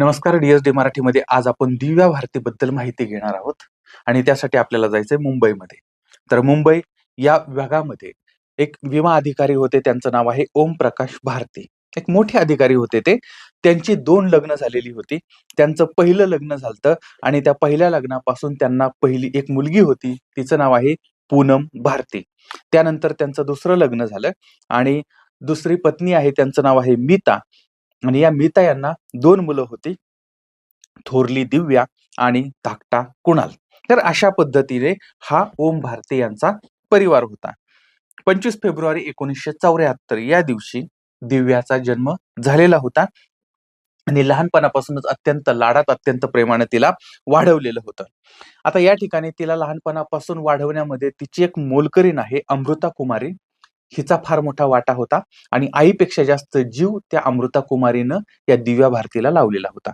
नमस्कार डी मराठीमध्ये आज आपण दिव्या भारतीबद्दल माहिती घेणार आहोत आणि त्यासाठी आपल्याला जायचंय मुंबईमध्ये. तर मुंबई या विभागामध्ये एक विमा अधिकारी होते, त्यांचं नाव आहे ओम प्रकाश भारती. एक मोठे अधिकारी होते ते. त्यांची 2 लग्न झालेली होती. त्यांचं पहिलं लग्न झालतं आणि त्या पहिल्या लग्नापासून त्यांना पहिली एक मुलगी होती. तिचं नाव आहे पूनम भारती. त्यानंतर त्यांचं दुसरं लग्न झालं आणि दुसरी पत्नी आहे, त्यांचं नाव आहे मीता. आणि या मीता यांना 2 मुलं होती. थोरली दिव्या आणि धाकटा कुणाल. तर अशा पद्धतीने हा ओम भारती यांचा परिवार होता. 25 फेब्रुवारी 1974 या दिवशी दिव्याचा जन्म झालेला होता आणि लहानपणापासूनच अत्यंत लाडात, अत्यंत प्रेमाने तिला वाढवलेलं होतं. आता या ठिकाणी तिला लहानपणापासून वाढवण्यामध्ये तिची एक मोलकरीण आहे अमृता कुमारी. हिचा फार मोठा वाटा होता आणि आईपेक्षा जास्त जीव त्या अमृता कुमारीनं या दिव्या भारतीला लावलेला होता.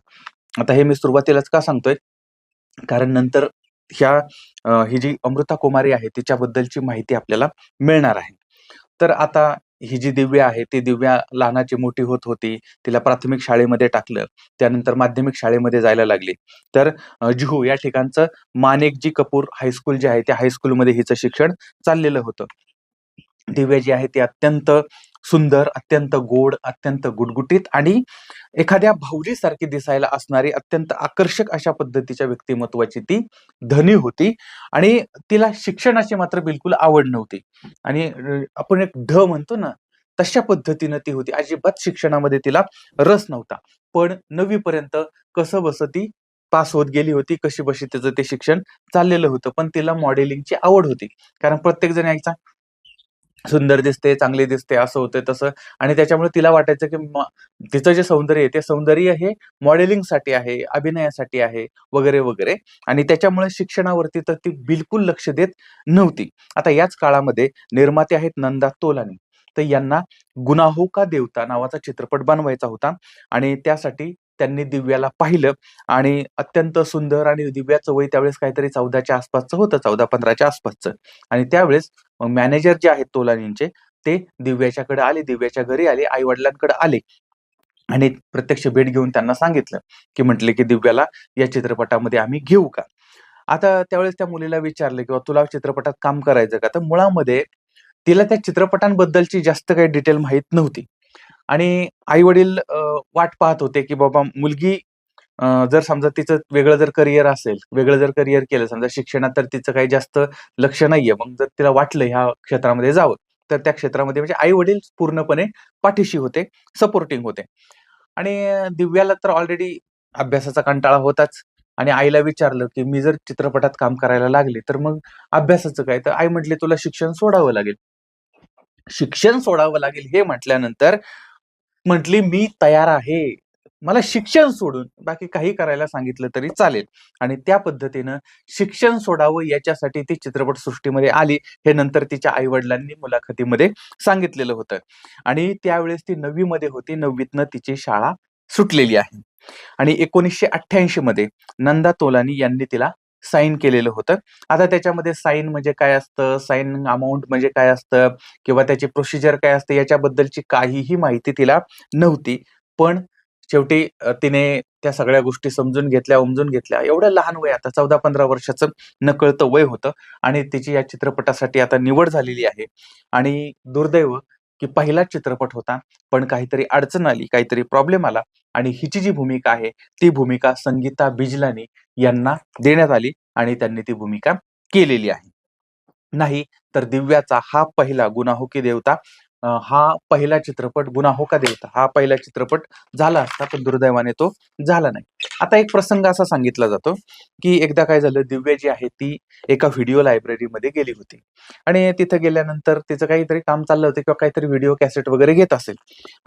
आता हे मी सुरुवातीलाच का सांगतोय? कारण नंतर ह्या ही जी अमृता कुमारी आहे तिच्याबद्दलची माहिती आपल्याला मिळणार आहे. तर आता ही जी दिव्या आहे, ती दिव्या लहानाची मोठी होत होती. तिला प्राथमिक शाळेमध्ये टाकलं. त्यानंतर माध्यमिक शाळेमध्ये जायला लागली. तर जुहू या ठिकाणचं माणिकजी कपूर हायस्कूल जे आहे, त्या हायस्कूलमध्ये हिचं शिक्षण चाललेलं होतं. दिव्या जी आहे ती अत्यंत सुंदर, अत्यंत गोड, अत्यंत गुटगुटीत आणि एखाद्या भावलीसारखी दिसायला असणारी अत्यंत आकर्षक अशा पद्धतीच्या व्यक्तिमत्वाची ती धनी होती आणि तिला शिक्षणाची मात्र बिलकुल आवड नव्हती आणि आपण एक म्हणतो ना, तशा पद्धतीनं ती होती. अजिबात शिक्षणामध्ये तिला रस नव्हता. पण 9वी पर्यंत कसंबसं ती पास होत गेली होती. कशीबशी तिचं ते शिक्षण चाललेलं होतं. पण तिला मॉडेलिंगची आवड होती. कारण प्रत्येक जण यायचा, सुंदर दिसते, चांगली दिसते, असं होतं तसं आणि त्याच्यामुळे तिला वाटायचं की तिचं जे सौंदर्य आहे, ते सौंदर्य हे मॉडेलिंगसाठी आहे, अभिनयासाठी आहे वगैरे, वगैरे आणि त्याच्यामुळे शिक्षणावरती तर ती बिलकुल लक्ष देत नव्हती. आता याच काळामध्ये निर्माते आहेत नंदा तोलानी. तर यांना गुनाहो का देवता नावाचा चित्रपट बनवायचा होता आणि त्यासाठी त्यांनी दिव्याला पाहिलं आणि अत्यंत सुंदर आणि दिव्याचं वय त्यावेळेस काहीतरी 14च्या आसपासचं होतं, 14-15च्या आसपासचं आणि त्यावेळेस मॅनेजर जे आहेत तोलानींचे, ते दिव्याच्याकडे आले, दिव्याच्या घरी आले, आई-वडिलांकडे आले आणि प्रत्यक्ष भेट घेऊन त्यांना सांगितलं, की म्हटले, की "दिव्याला या चित्रपटामध्ये आम्ही घेऊ का?" आता त्यावेळेस त्या मुलीला विचारलं, किंवा "तुला चित्रपटात काम करायचं का?" तर मुळामध्ये तिला त्या चित्रपटांबद्दलची जास्त काही डिटेल माहीत नव्हती आणि आई-वडील वाट पाहत होते, की बाबा मुलगी जर समजा तिचं वेगळं जर करियर असेल, वेगळं जर करियर केलं, समजा शिक्षणात तर तिचं काही जास्त लक्ष नाहीये. मग जर तिला वाटलं ह्या क्षेत्रामध्ये जावं, तर त्या क्षेत्रामध्ये म्हणजे आई-वडील पूर्णपणे पाठीशी होते, सपोर्टिंग होते. आणि दिव्याला तर ऑलरेडी अभ्यासाचा कंटाळा होताच आणि आईला विचारलं, की "मी जर चित्रपटात काम करायला लागले, तर मग अभ्यासाचं काय?" तर आई म्हटली, "तुला शिक्षण सोडावं लागेल." शिक्षण सोडावं लागेल हे म्हटल्यानंतर म्हटली, "मी तयार आहे. मला शिक्षण सोडून बाकी काही करायला सांगितलं तरी चालेल." आणि त्या पद्धतीनं शिक्षण सोडावं याच्यासाठी ती चित्रपटसृष्टीमध्ये आली. हे नंतर तिच्या आई-वडिलांनी मुलाखतीमध्ये सांगितलेलं होतं. आणि त्यावेळेस ती 9वी मध्ये होती. 9वीतनं तिची शाळा सुटलेली आहे. आणि 1988 मध्ये नंदा तोलानी यांनी तिला साइन केलेलं होतं. आता त्याच्यामध्ये साइन म्हणजे काय असतं, साइन अमाउंट म्हणजे काय असतं किंवा त्याची प्रोसिजर काय असते याच्याबद्दलची काहीही माहिती तिला नव्हती. पण शेवटी तिने त्या सगळ्या गोष्टी समजून घेतल्या, उमजून घेतल्या. एवढं लहान वय, आता 14-15 वर्षाचं नकळतं वय होतं आणि तिची या चित्रपटासाठी आता निवड झालेली आहे. आणि दुर्दैव की पहिलाच चित्रपट होता, पण काहीतरी अडचण आली, काहीतरी प्रॉब्लेम आला आणि हिची जी भूमिका आहे, ती भूमिका संगीता बिजलानी यांना देण्यात आली आणि त्यांनी ती भूमिका केलेली आहे. नाही तर दिव्याचा हा पहिला गुनाहो की देवता हा पहिला चित्रपट, गुनाहो का देवता हा पहिला चित्रपट झाला असता, पण दुर्दैवाने तो झाला नाही. आता एक प्रसंग असा सांगितला जातो, की एकदा काय झालं, दिव्या जी आहे ती एका व्हिडिओ लायब्ररीमध्ये गेली होती आणि तिथं गेल्यानंतर तिचं काहीतरी काम चाललं होतं किंवा काहीतरी व्हिडिओ कॅसेट वगैरे घेत असेल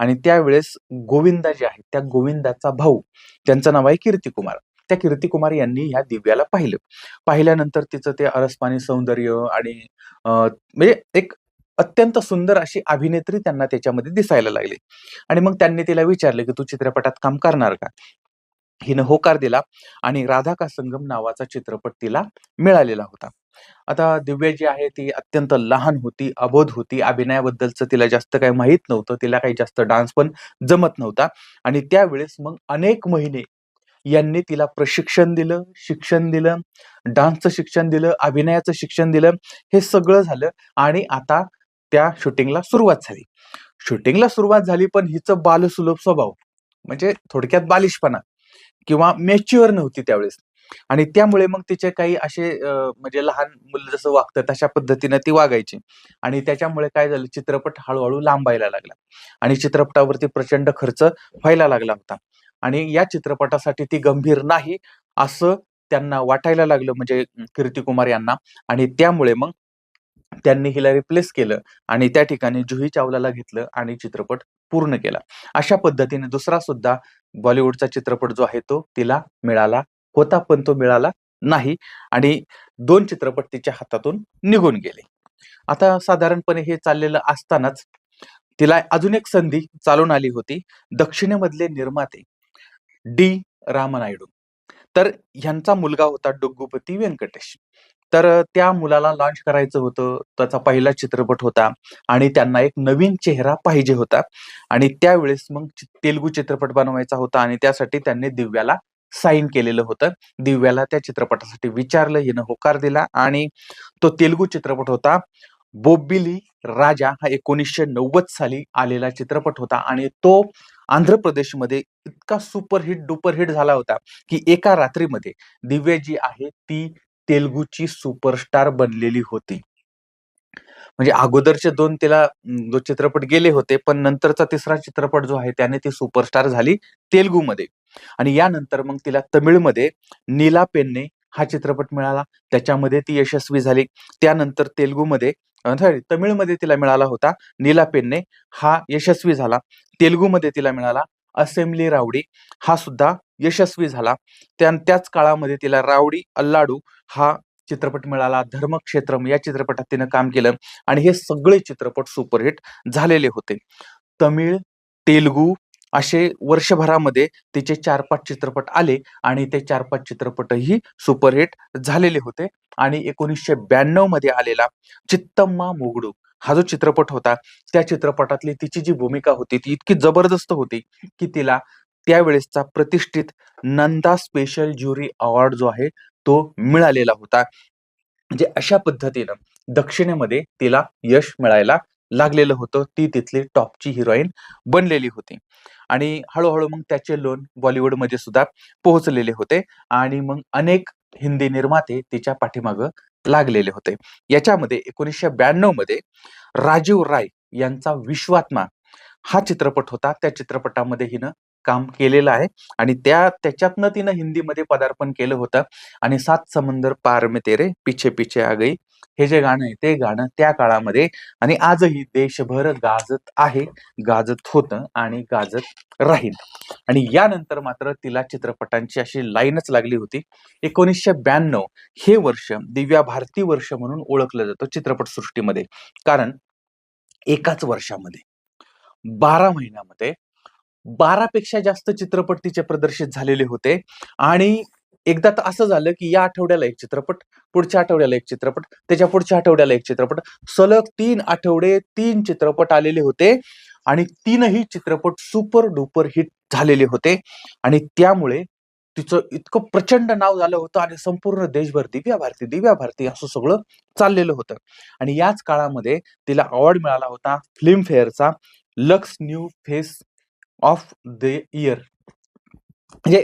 आणि त्यावेळेस गोविंदा जे आहे, त्या गोविंदाचा भाऊ, त्यांचं नाव आहे कीर्तिकुमार. त्या कीर्तिकुमार यांनी ह्या दिव्याला पाहिलं. पाहिल्यानंतर तिचं ते अरसपाणी सौंदर्य आणि म्हणजे एक अत्यंत सुंदर अशी अभिनेत्री त्यांना त्याच्यामध्ये दिसायला लागली आणि मग त्यांनी तिला विचारलं, की "तू चित्रपटात काम करणार का?" हिनं होकार दिला आणि राधा का संगम नावाचा चित्रपट तिला मिळालेला होता. आता दिव्या जी आहे ती अत्यंत लहान होती, अबोध होती. अभिनयाबद्दलचं तिला जास्त काही माहीत नव्हतं. तिला काही जास्त डान्स पण जमत नव्हता आणि त्यावेळेस मग अनेक महिने यांनी तिला प्रशिक्षण दिलं, शिक्षण दिलं, डान्सचं शिक्षण दिलं, अभिनयाचं शिक्षण दिलं. हे सगळं झालं आणि आता त्या शूटिंगला सुरुवात झाली. शूटिंगला सुरुवात झाली, पण हिचं बालसुलभ स्वभाव म्हणजे थोडक्यात बालिशपणा किंवा मॅच्युअर नव्हती त्यावेळेस. आणि त्यामुळे मग तिचे काही असे म्हणजे लहान मुलं जसं वागतं तशा पद्धतीनं ती वागायची. आणि त्याच्यामुळे काय झालं, चित्रपट हळूहळू लांबायला लागला आणि चित्रपटावरती प्रचंड खर्च व्हायला लागला होता. आणि या चित्रपटासाठी ती गंभीर नाही असं त्यांना वाटायला लागलं, म्हणजे कीर्ती कुमार यांना. आणि त्यामुळे मग त्यांनी हिला रिप्लेस केलं आणि त्या ठिकाणी जुही चावलाला घेतलं आणि चित्रपट पूर्ण केला. अशा पद्धतीने दुसरा सुद्धा बॉलिवूडचा चित्रपट जो आहे तो तिला मिळाला होता, पण तो मिळाला नाही आणि 2 चित्रपट तिच्या हातातून निघून गेले. आता साधारणपणे हे चाललेलं असतानाच तिला अजून एक संधी चालून आली होती. दक्षिणेमधले निर्माते डी. रामनायडू, तर ह्यांचा मुलगा होता डुग्गुपती व्यंकटेश. तर त्या मुलाला लॉन्च करायचं होतं. त्याचा पहिला चित्रपट होता आणि त्यांना एक नवीन चेहरा पाहिजे होता आणि त्यावेळेस मग तेलुगू चित्रपट बनवायचा होता आणि त्यासाठी त्यांनी दिव्याला साइन केलेलं होतं. दिव्याला त्या चित्रपटासाठी विचारलं, हिनं होकार दिला आणि तो तेलुगू चित्रपट होता बोब्बिली राजा. हा 1990 साली आलेला चित्रपट होता आणि तो आंध्र प्रदेशमध्ये इतका सुपरहिट डुपरहिट झाला होता की एका रात्रीमध्ये दिव्या जी आहे ती तेलुगूची सुपरस्टार बनलेली होती. म्हणजे अगोदरचे 2 तिला जो चित्रपट गेले होते, पण नंतरचा तिसरा चित्रपट जो आहे त्याने ती सुपरस्टार झाली तेलुगूमध्ये. आणि यानंतर मग तिला तमिळमध्ये नीला पेन्ने हा चित्रपट मिळाला. त्याच्यामध्ये ती यशस्वी झाली. त्यानंतर तेलुगूमध्ये सॉरी तमिळमध्ये तिला मिळाला होता नीला पेन्ने, हा यशस्वी झाला. तेलुगूमध्ये तिला मिळाला असेंब्ली रावडी, हा सुद्धा यशस्वी झाला. त्याच काळामध्ये तिला रावडी अल्लाडू हा चित्रपट मिळाला. धर्मक्षेत्रम या चित्रपटात तिनं काम केलं आणि हे सगळे चित्रपट सुपरहिट झालेले होते. तमिळ, तेलुगू असे वर्षभरामध्ये तिचे 4-5 चित्रपट आले आणि ते 4-5 चित्रपटही सुपरहिट झालेले होते. आणि 1992 मध्ये आलेला चित्तम्मा मोगडू हा जो चित्रपट होता, त्या चित्रपटातली तिची जी भूमिका होती ती इतकी जबरदस्त होती की तिला त्यावेळेसचा प्रतिष्ठित नंदा स्पेशल ज्युरी अवॉर्ड जो आहे तो मिळालेला होता. म्हणजे अशा पद्धतीनं दक्षिणेमध्ये तिला यश मिळायला लागलेलं होतं. ती तिथली टॉपची हिरोईन बनलेली होती आणि हळू-हळू मग त्याचे लोन बॉलिवूडमध्ये सुद्धा पोहोचलेले होते आणि मग अनेक हिंदी निर्माते तिच्या पाठीमागं लागलेले होते. याच्यामध्ये 1992 मध्ये राजीव राय यांचा विश्वात्मा हा चित्रपट होता. त्या चित्रपटामध्ये हिनं काम केलेलं आहे आणि त्याच्यातनं तिनं हिंदीमध्ये पदार्पण केलं होतं आणि सात समंदर पार में तेरे पीछे पीछे आ गई हे जे गाणं आहे ते गाणं त्या काळामध्ये आणि आजही देशभर गाजत आहे, गाजत होतं आणि गाजत राहील. आणि यानंतर मात्र तिला चित्रपटांची अशी लाईनच लागली होती. 1992 हे वर्ष दिव्या भारती वर्ष म्हणून ओळखलं जातं चित्रपटसृष्टीमध्ये. कारण एकाच वर्षामध्ये 12 महिन्यामध्ये 12 पेक्षा जास्त चित्रपट तिचे प्रदर्शित झालेले होते आणि एकदा तर असं झालं की या आठवड्याला एक चित्रपट, पुढच्या आठवड्याला एक चित्रपट, त्याच्या पुढच्या आठवड्याला एक चित्रपट, सलग 3 आठवडे 3 चित्रपट आलेले होते आणि 3ही चित्रपट सुपर डुपर हिट झालेले होते आणि त्यामुळे तिचं इतकं प्रचंड नाव झालं होतं आणि संपूर्ण देशभर दिव्या भारती असं सगळं चाललेलं होतं. आणि याच काळामध्ये तिला अवॉर्ड मिळाला होता फिल्म फेअरचा Lux new face of the year, म्हणजे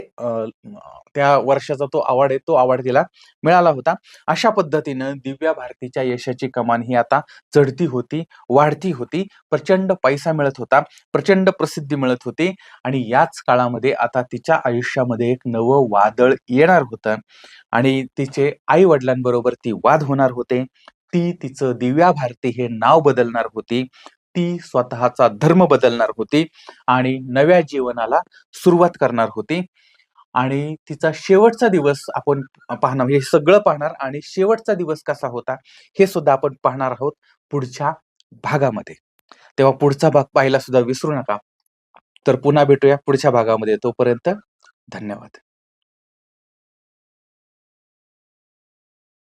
त्या वर्षाचा तो अवॉर्ड आहे, तो अवॉर्ड तिला मिळाला होता. अशा पद्धतीनं दिव्या भारतीच्या यशाची कमान ही आता चढती होती, वाढती होती. प्रचंड पैसा मिळत होता, प्रचंड प्रसिद्धी मिळत होती आणि याच काळामध्ये आता तिच्या आयुष्यामध्ये एक नवं वादळ येणार होतं आणि तिचे आई-वडिलांबरोबर ती वाद होणार होते. ती तिचं दिव्या भारती हे नाव बदलणार होती. ती स्वतःचा धर्म बदलणार होती आणि नव्या जीवनाला सुरुवात करणार होती आणि तिचा शेवटचा दिवस आपण पाहणार, हे सगळं पाहणार आणि शेवटचा दिवस कसा होता हे सुद्धा आपण पाहणार आहोत पुढच्या भागामध्ये. तेव्हा पुढचा भाग पाहायला सुद्धा विसरू नका. तर पुन्हा भेटूया पुढच्या भागामध्ये. तोपर्यंत धन्यवाद.